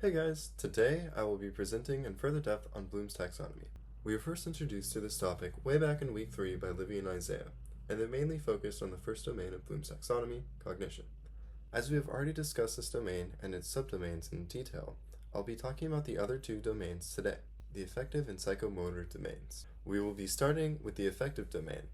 Hey guys, today I will be presenting in further depth on Bloom's taxonomy. We were first introduced to this topic way back in week 3 by Livy and Isaiah, and they mainly focused on the first domain of Bloom's taxonomy, cognition. As we have already discussed this domain and its subdomains in detail, I'll be talking about the other two domains today, the affective and psychomotor domains. We will be starting with the affective domain.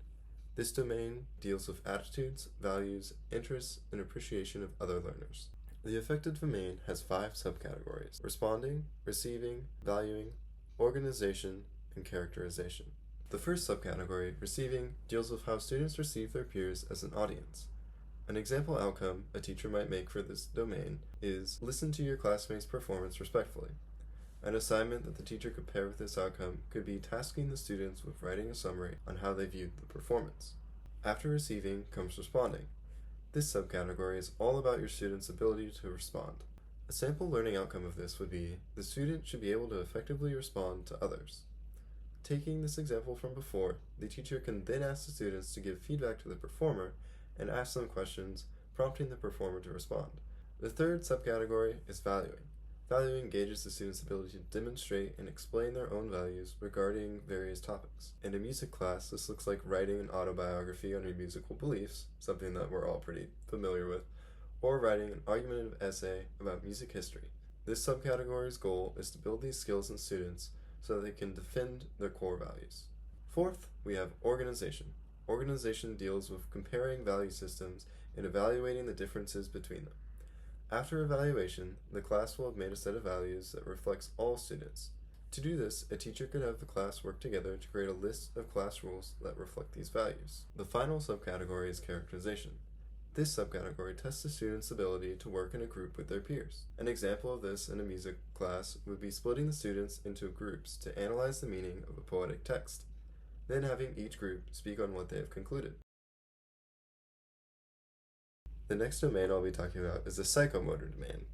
This domain deals with attitudes, values, interests, and appreciation of other learners. The affective domain has 5 subcategories: responding, receiving, valuing, organization, and characterization. The first subcategory, receiving, deals with how students receive their peers as an audience. An example outcome a teacher might make for this domain is listen to your classmates' performance respectfully. An assignment that the teacher could pair with this outcome could be tasking the students with writing a summary on how they viewed the performance. After receiving comes responding. This subcategory is all about your student's ability to respond. A sample learning outcome of this would be, the student should be able to effectively respond to others. Taking this example from before, the teacher can then ask the students to give feedback to the performer and ask them questions, prompting the performer to respond. The third subcategory is valuing. Valuing gauges the student's ability to demonstrate and explain their own values regarding various topics. In a music class, this looks like writing an autobiography on your musical beliefs, something that we're all pretty familiar with, or writing an argumentative essay about music history. This subcategory's goal is to build these skills in students so that they can defend their core values. Fourth, we have organization. Organization deals with comparing value systems and evaluating the differences between them. After evaluation, the class will have made a set of values that reflects all students. To do this, a teacher could have the class work together to create a list of class rules that reflect these values. The final subcategory is characterization. This subcategory tests the student's ability to work in a group with their peers. An example of this in a music class would be splitting the students into groups to analyze the meaning of a poetic text, then having each group speak on what they have concluded. The next domain I'll be talking about is the psychomotor domain.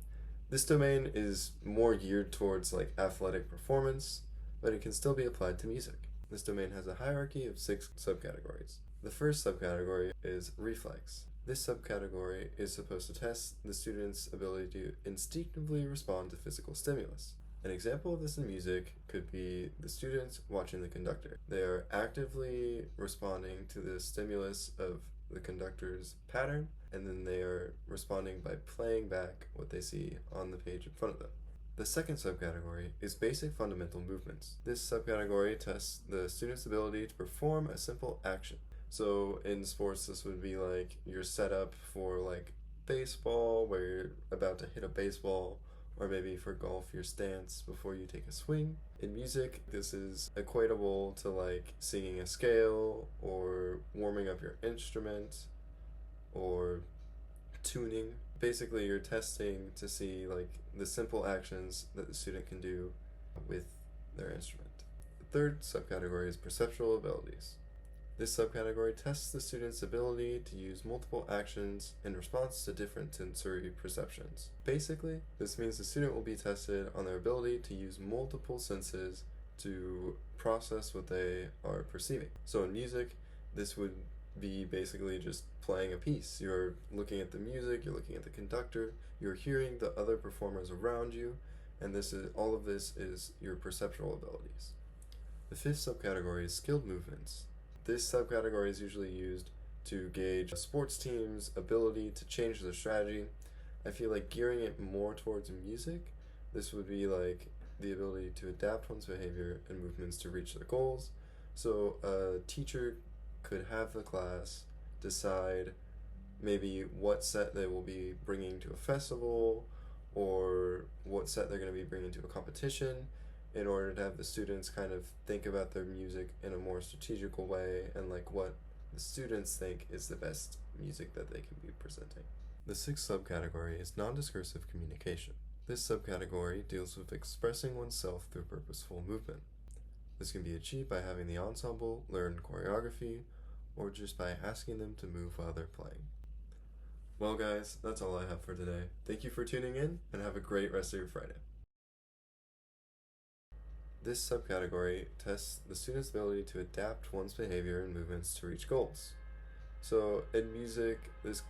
This domain is more geared towards athletic performance, but it can still be applied to music. This domain has a hierarchy of 6 subcategories. The first subcategory is reflex. This subcategory is supposed to test the student's ability to instinctively respond to physical stimulus. An example of this in music could be the students watching the conductor. They are actively responding to the stimulus of the conductor's pattern, and then they are responding by playing back what they see on the page in front of them. The second subcategory is basic fundamental movements. This subcategory tests the student's ability to perform a simple action. So in sports, this would be like your setup for baseball, where you're about to hit a baseball, or maybe for golf, your stance before you take a swing. In music, this is equatable to singing a scale, or warming up your instrument, or tuning. Basically, you're testing to see the simple actions that the student can do with their instrument. The third subcategory is perceptual abilities. This subcategory tests the student's ability to use multiple actions in response to different sensory perceptions. Basically, this means the student will be tested on their ability to use multiple senses to process what they are perceiving. So in music, this would be basically just playing a piece. You're looking at the music, you're looking at the conductor, you're hearing the other performers around you, and all of this is your perceptual abilities. The fifth subcategory is skilled movements. This subcategory is usually used to gauge a sports team's ability to change their strategy. I feel like gearing it more towards music, this would be the ability to adapt one's behavior and movements to reach their goals. So a teacher could have the class decide maybe what set they will be bringing to a festival, or what set they're going to be bringing to a competition, in order to have the students kind of think about their music in a more strategical way, and what the students think is the best music that they can be presenting. The sixth subcategory is non-discursive communication. This subcategory deals with expressing oneself through purposeful movement. This can be achieved by having the ensemble learn choreography, or just by asking them to move while they're playing. Well guys, that's all I have for today. Thank you for tuning in, and have a great rest of your Friday. This subcategory tests the student's ability to adapt one's behavior and movements to reach goals. So in music, this